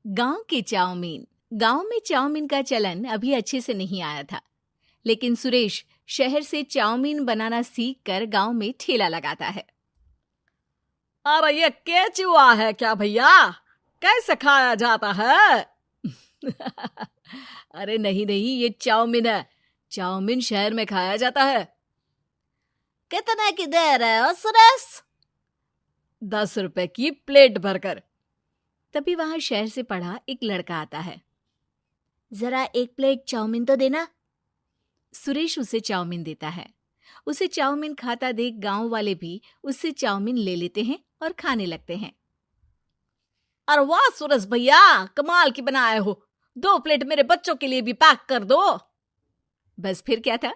गांव के चाउमीन। गांव में चाउमीन का चलन अभी अच्छे से नहीं आया था, लेकिन सुरेश शहर से चाउमीन बनाना सीख कर गांव में ठेला लगाता है। अरे ये केचुआ है क्या भैया? कैसे खाया जाता है? अरे नहीं नहीं, ये चाउमीन है। चाउमीन शहर में खाया जाता है। कितने की दे रहे हो सुरेश? 10 रुपए की प्लेट भरकर। तभी वहां शहर से पढ़ा एक लड़का आता है। जरा एक प्लेट चाउमीन तो देना। सुरेश उसे चाउमीन देता है। उसे चाउमीन खाता देख गांव वाले भी उससे चाउमीन ले लेते हैं और खाने लगते हैं। अरे वाह सुरेश भैया, कमाल की बनाए हो। 2 प्लेट मेरे बच्चों के लिए भी पैक कर दो। बस फिर क्या था,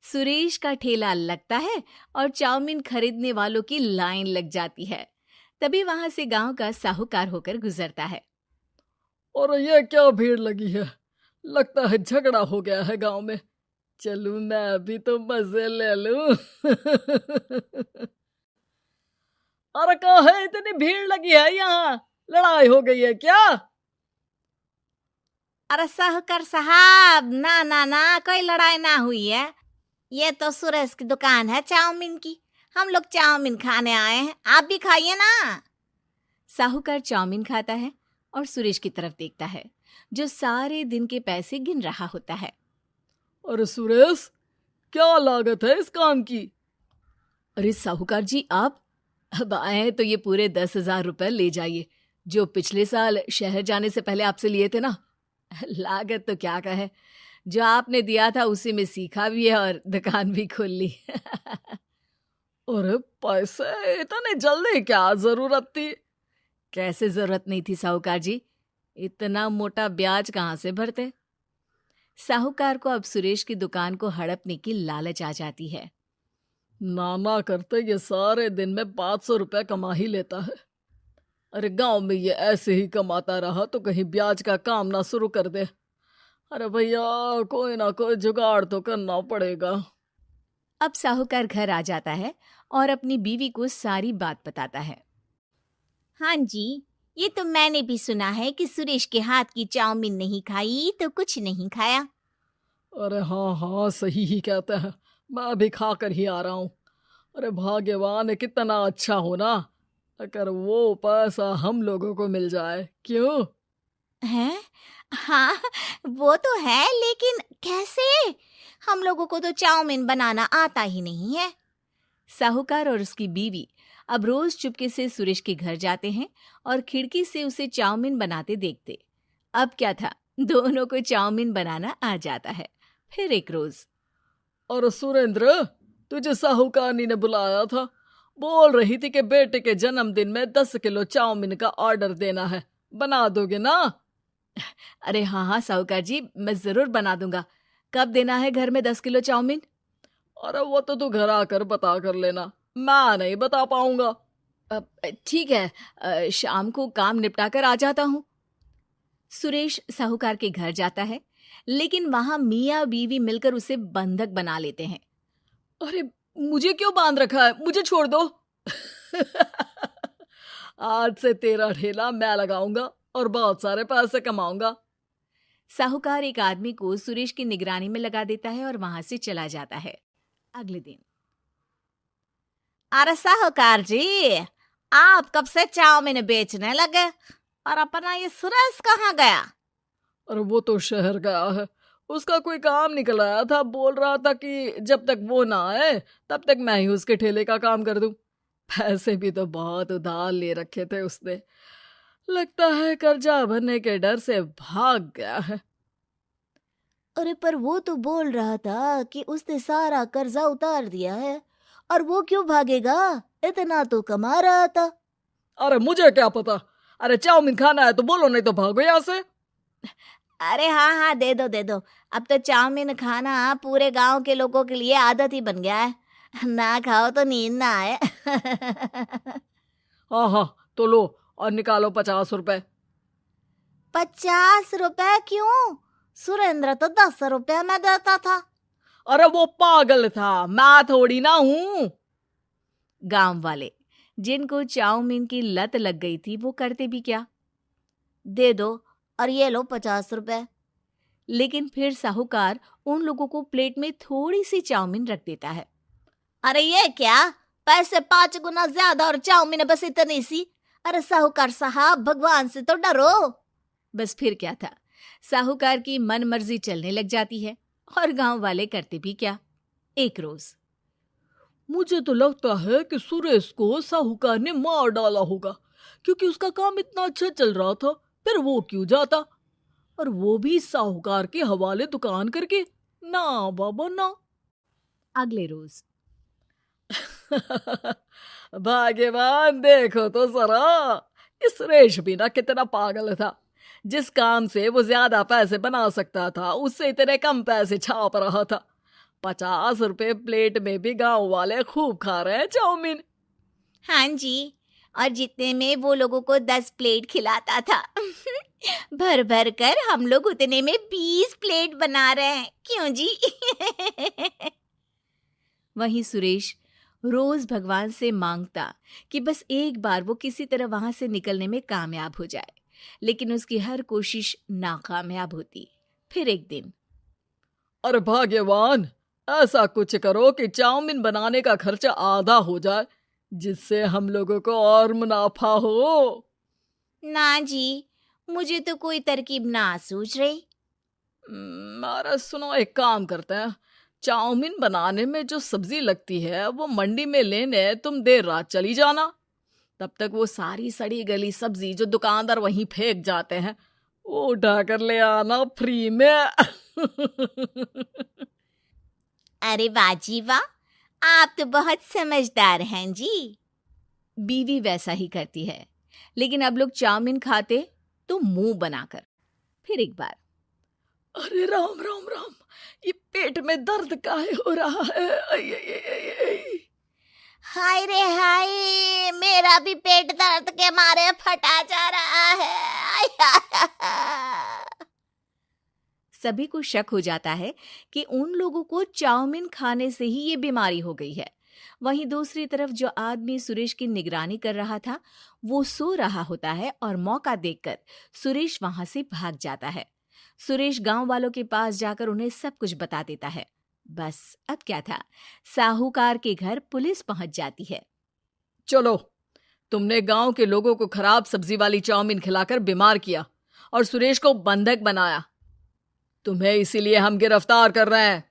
सुरेश का ठेला लगता है और चाउमीन खरीदने वालों की लाइन लग जाती है। तभी वहां से गांव का साहूकार होकर गुजरता है। और ये क्या भीड़ लगी है? लगता है झगड़ा हो गया है गांव में। चलूं मैं अभी तो मजे ले लूं। अरे कहाँ है, इतनी भीड़ लगी है यहाँ? लड़ाई हो गई है क्या? अरे साहूकार साहब, ना ना ना, कोई लड़ाई ना हुई है। ये तो सुरेश की दुकान है चाउमीन की। हम लोग चाउमीन खाने आए हैं, आप भी खाइए ना। साहूकार चाउमीन खाता है और सुरेश की तरफ देखता है, जो सारे दिन के पैसे गिन रहा होता है। अरे सुरेश, क्या लागत है इस काम की? अरे साहूकार जी, आप अब आए हैं तो ये पूरे 10,000 रुपए ले जाइए, जो पिछले साल शहर जाने से पहले आपसे लिए थे ना। लागत तो क्या कहे, जो आपने दिया था उसी में सीखा भी है और दुकान भी खोल ली। अरे पैसे इतने जल्दी क्या जरूरत थी? कैसे जरूरत नहीं थी साहूकार जी, इतना मोटा ब्याज कहाँ से भरते। साहूकार को अब सुरेश की दुकान को हड़पने की लालच आ जाती है। नाना करते ये सारे दिन में 500 रुपए कमा ही लेता है। अरे गांव में ये ऐसे ही कमाता रहा तो कहीं ब्याज का काम ना शुरू कर दे। अरे भैया, कोई ना कोई जुगाड़ तो करना पड़ेगा। अब साहूकार घर आ जाता है और अपनी बीवी को सारी बात बताता है। हाँ जी, ये तो मैंने भी सुना है कि सुरेश के हाथ की चाउमीन नहीं खाई तो कुछ नहीं खाया। अरे हाँ हाँ, सही ही कहते हैं। मैं भी खा कर ही आ रहा हूँ। अरे भाग्यवान है, कितना अच्छा हो ना अगर वो पैसा हम लोगों को मिल जाए। क्यों? हैं? हाँ, वो तो है, लेकिन कैसे? हम लोगों को तो चाउमीन बनाना आता ही नहीं है। साहूकार और उसकी बीवी अब रोज चुपके से सुरेश के घर जाते हैं और खिड़की से उसे चाउमीन बनाते देखते। अब क्या था, दोनों को चाउमीन बनाना आ जाता है। फिर एक रोज, और सुरेंद्र, तुझे साहूकारनी ने बुलाया था। बोल रही थी कि बेटे के जन्मदिन में 10 किलो चाउमीन का ऑर्डर देना है। बना दोगे ना? अरे हाँ हाँ साहूकार जी, मैं जरूर बना दूंगा। कब देना है घर में 10 किलो चाउमीन? अरे वो तो तू घर आकर बता कर लेना, मैं नहीं बता पाऊंगा। ठीक है, शाम को काम निपटा कर आ जाता हूँ। सुरेश साहूकार के घर जाता है, लेकिन वहां मियाँ बीवी मिलकर उसे बंधक बना लेते हैं। अरे मुझे क्यों बांध रखा है? मुझे छोड़ दो। आज से तेरा ठेला मैं लगाऊंगा और बहुत सारे पैसे कमाऊंगा। साहूकार एक आदमी को सुरेश की निगरानी में लगा देता है और वहां से चला जाता है। अगले दिन, अरे साहूकार जी, आप कब से चाउमीन बेचने लगे और अपना ये सुरेश कहाँ गया? अरे वो तो शहर गया है, उसका कोई काम निकल आया था। बोल रहा था कि जब तक वो ना आए तब तक मैं ही उसके ठेले का काम कर दूं। पैसे भी तो बहुत उधार ले रखे थे उसने। लगता है कर्जा भरने के डर से भाग गया है। अरे पर वो तो बोल रहा था कि उसने सारा कर्जा उतार दिया है, और वो क्यों भागेगा? इतना तो कमा रहा था। अरे मुझे क्या पता। अरे चाउमीन खाना है तो बोलो, नहीं तो भागो यहाँ से। अरे हाँ हाँ, दे दो दे दो। अब तो चाउमीन खाना पूरे गांव के लोगों के लिए आदत ही बन गया है। ना खाओ तो नींद ना आए। हाँ हाँ, तो लो और निकालो 50 रुपए। 50 रुपए क्यों? सुरेंद्र तो 10 रुपए में देता था। अरे वो पागल था, मैं थोड़ी ना हूँ। गांव वाले, जिनको चाउमीन की लत लग गई थी, वो करते भी क्या? दे दो, और ये लो 50 रुपए। लेकिन फिर साहूकार उन लोगों को प्लेट में थोड़ी सी चाउमीन रख देता है। अरे ये क्या, पैसे 5 गुना ज्यादा और चाउमीन बस इतनी सी। अरे साहूकार साहब, भगवान से तो डरो। बस फिर क्या था, साहूकार की मन मर्जी चलने लग जाती है और गांव वाले करते भी क्या। एक रोज मुझे तो लगता है कि सुरेश को साहूकार ने मार डाला होगा, क्योंकि उसका काम इतना अच्छा चल रहा था, फिर वो क्यों जाता, और वो भी साहूकार के हवाले दुकान करके। ना बाबा ना। अगले रोज भाग्यवान, देखो तो जरा, इस सुरेश भी ना कितना पागल था। जिस काम से वो ज्यादा पैसे बना सकता था, उससे इतने कम पैसे छाप रहा था। 50 रुपए प्लेट में भी गांव वाले खूब खा रहे हैं चाउमीन। हाँ जी, और जितने में वो लोगों को 10 प्लेट खिलाता था। भर भर कर हम लोग उतने में 20 प्लेट बना रहे हैं, क्यों जी? वहीं सुरेश रोज भगवान से मांगता कि बस एक बार वो किसी तरह वहां से निकलने में कामयाब हो जाए, लेकिन उसकी हर कोशिश नाकामयाब होती। फिर एक दिन, अरे भाग्यवान, ऐसा कुछ करो कि चाउमीन बनाने का खर्चा आधा हो जाए, जिससे हम लोगों को और मुनाफा हो। ना जी, मुझे तो कोई तरकीब ना सूझ रही। अरे सुनो, एक काम करते हैं, चाउमीन बनाने में जो सब्जी लगती है वो मंडी में लेने तुम देर रात चली जाना। तब तक वो सारी सड़ी गली सब्जी जो दुकानदार वहीं फेंक जाते हैं, वो उठा कर ले आना फ्री में। अरे वाह जी वाह, आप तो बहुत समझदार हैं जी। बीवी वैसा ही करती है, लेकिन अब लोग चाउमीन खाते तो मुंह बनाकर। फिर एक बार, अरे राम राम राम, ये पेट में दर्द काहे हो रहा है? आई, आई, आई, आई, आई। हाय रे हाय, मेरा भी पेट दर्द के मारे फटा जा रहा है। सभी को शक हो जाता है कि उन लोगों को चाउमीन खाने से ही ये बीमारी हो गई है। वहीं दूसरी तरफ जो आदमी सुरेश की निगरानी कर रहा था, वो सो रहा होता है और मौका देखकर सुरेश वहां से भाग जाता है। सुरेश गांव वालों के पास जाकर उन्हें सब कुछ बता देता है। बस अब क्या था, साहूकार के घर पुलिस पहुंच जाती है। चलो, तुमने गांव के लोगों को खराब सब्जी वाली चाउमीन खिलाकर बीमार किया और सुरेश को बंधक बनाया। तुम्हें इसीलिए हम गिरफ्तार कर रहे हैं।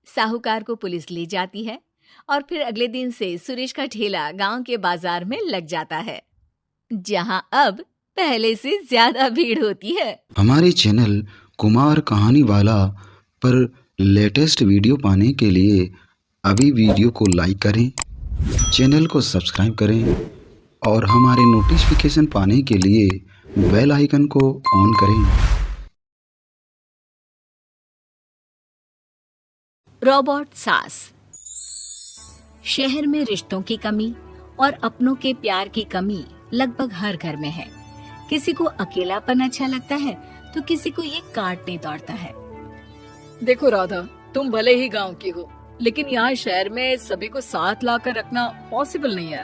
साहूकार को पुलिस ले जाती है और फिर अगले दिन से सुरेश का ठेला गांव के बाजार में लग जाता है, जहां अब पहले से ज्यादा भीड़ होती है। हमारे चैनल कुमार कहानी वाला पर लेटेस्ट वीडियो पाने के लिए अभी वीडियो को लाइक करें, चैनल को सब्सक्राइब करें और हमारे नोटिफिकेशन पाने के लिए बेल आइकन को ऑन करें। रॉबर्ट सास। शहर में रिश्तों की कमी और अपनों के प्यार की कमी लगभग हर घर में है। किसी को अकेलापन अच्छा लगता है तो किसी को ये काटने दौड़ता है। देखो राधा, तुम भले ही गांव की हो, लेकिन यहाँ शहर में सभी को साथ लाकर रखना पॉसिबल नहीं है।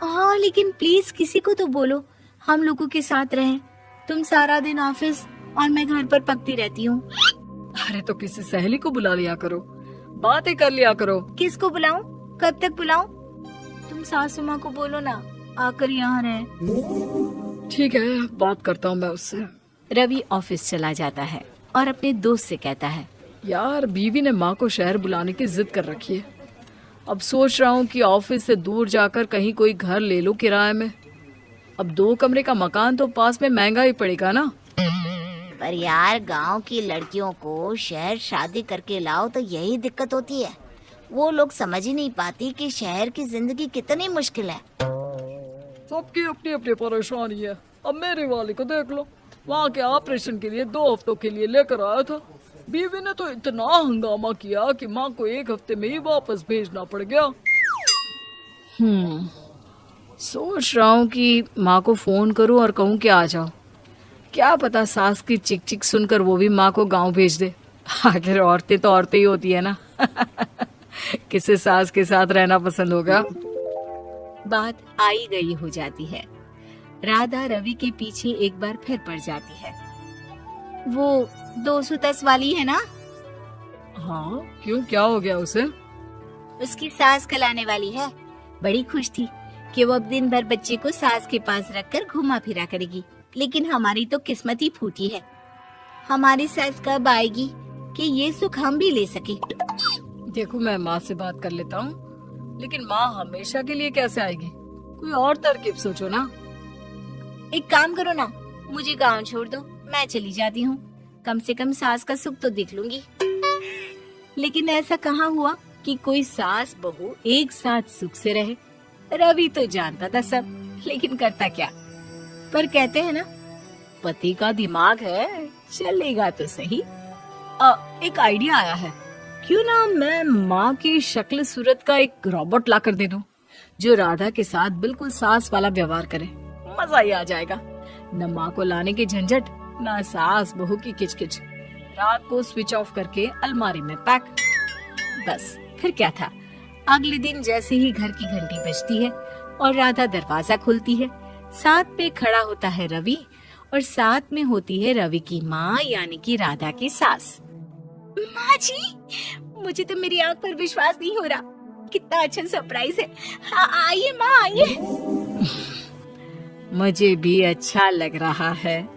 हाँ, लेकिन प्लीज किसी को तो बोलो हम लोगों के साथ रहें। तुम सारा दिन ऑफिस और मैं घर पर पकती रहती हूँ। अरे तो किसी सहेली को बुला लिया करो, बातें कर लिया करो। किसको बुलाऊं? कब तक बुलाऊं? तुम सासू माँ को बोलो ना आकर यहाँ रहे। ठीक है, बात करता हूँ मैं उससे। रवि ऑफिस चला जाता है और अपने दोस्त से कहता है, यार, बीवी ने माँ को शहर बुलाने की जिद कर रखी है। अब सोच रहा हूँ कि ऑफिस से दूर जाकर कहीं कोई घर ले लो किराए में। अब 2 कमरे का मकान तो पास में महंगा ही पड़ेगा ना। पर यार, गांव की लड़कियों को शहर शादी करके लाओ तो यही दिक्कत होती है। वो लोग समझ ही नहीं पाती कि शहर की जिंदगी कितनी मुश्किल है। सबकी अपनी अपनी परेशानी है। अब मेरे वाले को देख लो, वहाँ के ऑपरेशन के लिए 2 हफ्तों के लिए लेकर आया था। बीवी ने तो इतना हंगामा किया कि माँ को 1 हफ्ते में ही वापस भेजना पड़ गया। सोच रहा हूँ कि माँ को फोन करूँ और कहूँ कि आ जाओ। क्या पता सास की चिक चिक सुनकर वो भी माँ को गांव भेज दे। आखिर औरतें तो औरतें ही होती है ना। किसे सास के साथ रहना पसंद होगा। बात आई गई हो जाती है। राधा रवि के पीछे एक बार फिर पड़ जाती है। वो 210 वाली है ना? हाँ, क्यों, क्या हो गया उसे? उसकी सास कल आने वाली है। बड़ी खुश थी कि वो अब दिन भर बच्चे को सास के पास रखकर घुमा फिरा करेगी, लेकिन हमारी तो किस्मत ही फूटी है। हमारी सास कब आएगी कि ये सुख हम भी ले सके? देखो, मैं माँ से बात कर लेता हूँ, लेकिन माँ हमेशा के लिए कैसे आएगी? कोई और तरकीब सोचो ना। एक काम करो ना, मुझे गांव छोड़ दो, मैं चली जाती हूँ। कम से कम सास का सुख तो देख लूंगी। लेकिन ऐसा कहाँ हुआ कि कोई सास बहू एक साथ सुख से रहे। रवि तो जानता था सब, लेकिन करता क्या। पर कहते हैं ना, पति का दिमाग है, चलेगा तो सही। एक आइडिया आया है, क्यों ना मैं माँ की शक्ल सूरत का एक रोबोट ला कर दे दूं, जो राधा के साथ बिल्कुल सास वाला व्यवहार करे। मजा ही आ जाएगा। न माँ को लाने की झंझट, न सास बहू की किचकिच। रात को स्विच ऑफ करके अलमारी में पैक। बस फिर क्या था। अगले दिन जैसे ही घर की घंटी बजती है और राधा दरवाजा खोलती है, साथ में खड़ा होता है रवि और साथ में होती है रवि की माँ यानी कि राधा की सास। माँ जी, मुझे तो मेरी आंख पर विश्वास नहीं हो रहा। कितना अच्छा सरप्राइज है। हाँ, आइए माँ, आइए। मुझे भी अच्छा लग रहा है।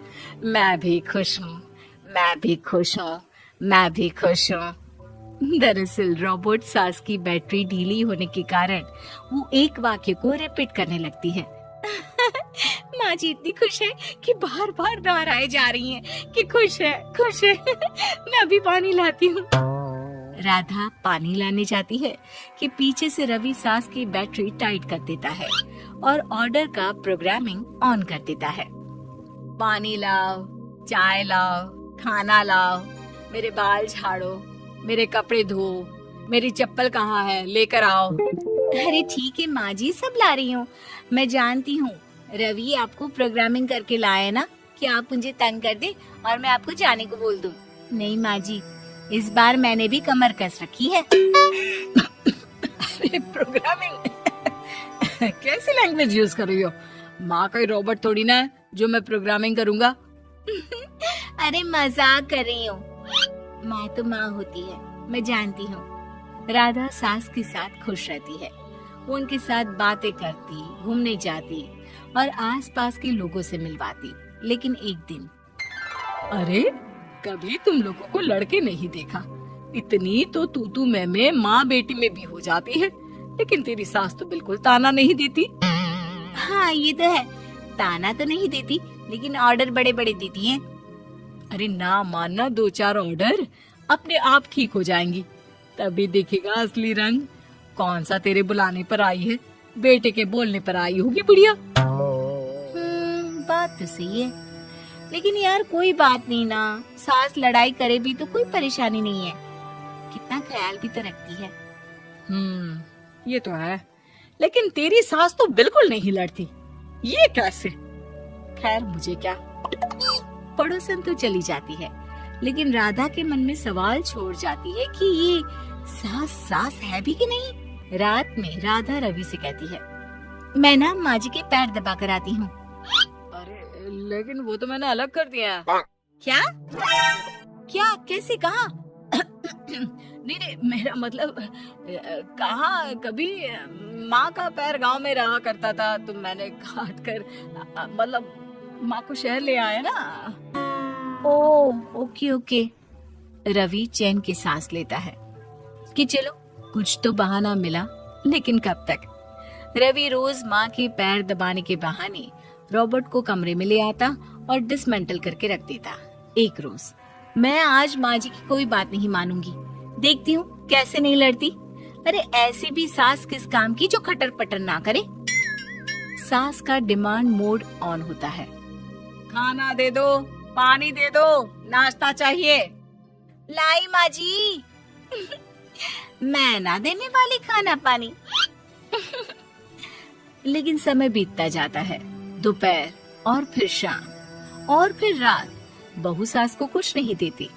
मैं भी खुश हूँ, मैं भी खुश हूँ, मैं भी खुश हूँ। दरअसल रोबोट सास की बैटरी ढीली होने के कारण वो एक वाक्य को रिपीट करने लगती है। माँ जी इतनी खुश है कि बार बार दोहराए जा रही हैं कि खुश है, खुश है। मैं अभी पानी लाती हूँ। राधा पानी लाने जाती है कि पीछे से रवि सास की बैटरी टाइट कर देता है और ऑर्डर का प्रोग्रामिंग ऑन कर देता है। पानी लाओ, चाय लाओ, खाना लाओ, मेरे बाल झाड़ो, मेरे कपड़े धो, मेरी चप्पल कहाँ है, लेकर आओ। अरे ठीक है माँ जी, सब ला रही हूँ। मैं जानती हूँ रवि आपको प्रोग्रामिंग करके लाए ना कि आप मुझे तंग कर दे और मैं आपको जाने को बोल दूँ। नहीं माँ जी, इस बार मैंने भी कमर कस रखी है। प्रोग्रामिंग कैसी लैंग्वेज यूज कर रही हो? माँ का रोबोट थोड़ी ना है जो मैं प्रोग्रामिंग करूंगा। अरे मजाक कर रही हूँ। माँ तो माँ होती है, मैं जानती हूँ। राधा सास के साथ खुश रहती है। वो उनके साथ बातें करती, घूमने जाती और आसपास के लोगों से मिलवाती। लेकिन एक दिन, अरे कभी तुम लोगों को लड़के नहीं देखा। इतनी तो तू मैं माँ बेटी में भी हो जाती है, लेकिन तेरी सास तो बिल्कुल ताना नहीं देती। हाँ ये तो है, ताना तो नहीं देती लेकिन ऑर्डर बड़े बड़े देती हैं। अरे ना मानना, 2-4 ऑर्डर अपने आप ठीक हो जाएंगी, तभी देखेगा असली रंग। कौन सा तेरे बुलाने पर आई है, बेटे के बोलने पर आई होगी बुढ़िया। बात तो सही है, लेकिन यार कोई बात नहीं ना, सास लड़ाई करे भी तो कोई परेशानी नहीं है। कितना ख्याल भी तो रखती है। ये तो है, लेकिन तेरी सास तो बिल्कुल नहीं लड़ती। ये कैसे? खैर मुझे क्या। पड़ोसन तो चली जाती है, लेकिन राधा के मन में सवाल छोड़ जाती है कि ये सास है भी कि नहीं। रात में राधा रवि से कहती है, मैं ना माँ जी के पैर दबा कर आती हूँ। अरे लेकिन वो तो मैंने अलग कर दिया है। क्या क्या, कैसे, कहा? नहीं, मेरा मतलब कहाँ, कभी माँ का पैर गांव में रहा करता था, तो मैंने काट कर मतलब माँ को शहर ले आया ना। Okay okay. रवि चैन की सांस लेता है कि चलो कुछ तो बहाना मिला, लेकिन कब तक। रवि रोज माँ के पैर दबाने के बहाने रॉबर्ट को कमरे में ले आता और डिसमेंटल करके रख देता। एक रोज, मैं आज माँ जी की कोई बात नहीं मानूंगी, देखती हूँ कैसे नहीं लड़ती। अरे ऐसी भी सास किस काम की जो खटर पटर ना करे। सास का डिमांड मोड ऑन होता है। खाना दे दो, पानी दे दो, नाश्ता चाहिए। लाई माँ जी। मैं ना देने वाली खाना पानी। लेकिन समय बीतता जाता है। दोपहर और फिर शाम और फिर रात। बहू सास को कुछ नहीं देती,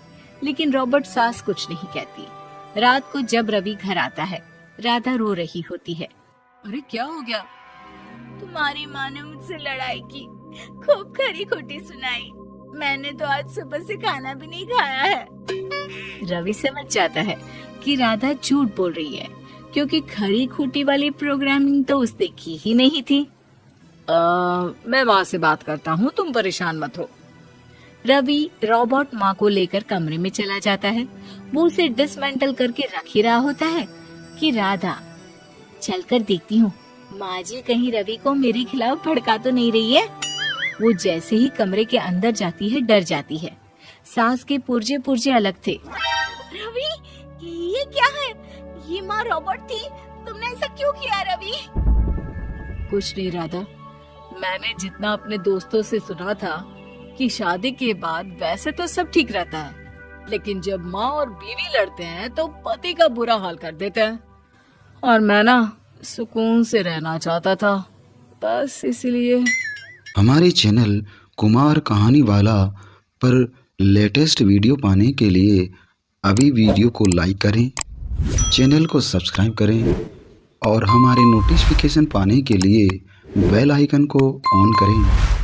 लेकिन रॉबर्ट सास कुछ नहीं कहती। रात को जब रवि घर आता है, राधा रो रही होती है। अरे क्या हो गया? तुम्हारी माँ ने मुझसे लड़ाई की, खूब खरी खोटी सुनाई। मैंने तो आज सुबह से खाना भी नहीं खाया है। रवि समझ जाता है कि राधा झूठ बोल रही है, क्योंकि खरी खोटी वाली प्रोग्रामिंग तो उसने की ही नहीं थी। मैं माँ से बात करता हूँ, तुम परेशान मत हो। रवि रोबोट माँ को लेकर कमरे में चला जाता है। वो उसे डिसमेंटल करके रख ही रहा होता है कि राधा, चलकर देखती हूँ माँ जी कहीं रवि को मेरे खिलाफ भड़का तो नहीं रही है। वो जैसे ही कमरे के अंदर जाती है डर जाती है। सांस के पुर्जे पुर्जे अलग थे। रवि, ये क्या है? ये माँ रोबोट थी, तुमने ऐसा क्यों किया रवि? कुछ नहीं राधा, मैंने जितना अपने दोस्तों से सुना था कि शादी के बाद वैसे तो सब ठीक रहता है, लेकिन जब माँ और बीवी लड़ते हैं तो पति का बुरा हाल कर देते हैं। और मैं ना सुकून से रहना चाहता था, बस इसलिए। हमारे चैनल कुमार कहानी वाला पर लेटेस्ट वीडियो पाने के लिए अभी वीडियो को लाइक करें, चैनल को सब्सक्राइब करें और हमारे नोटिफिकेशन पाने के लिए बेल आइकन को ऑन करें।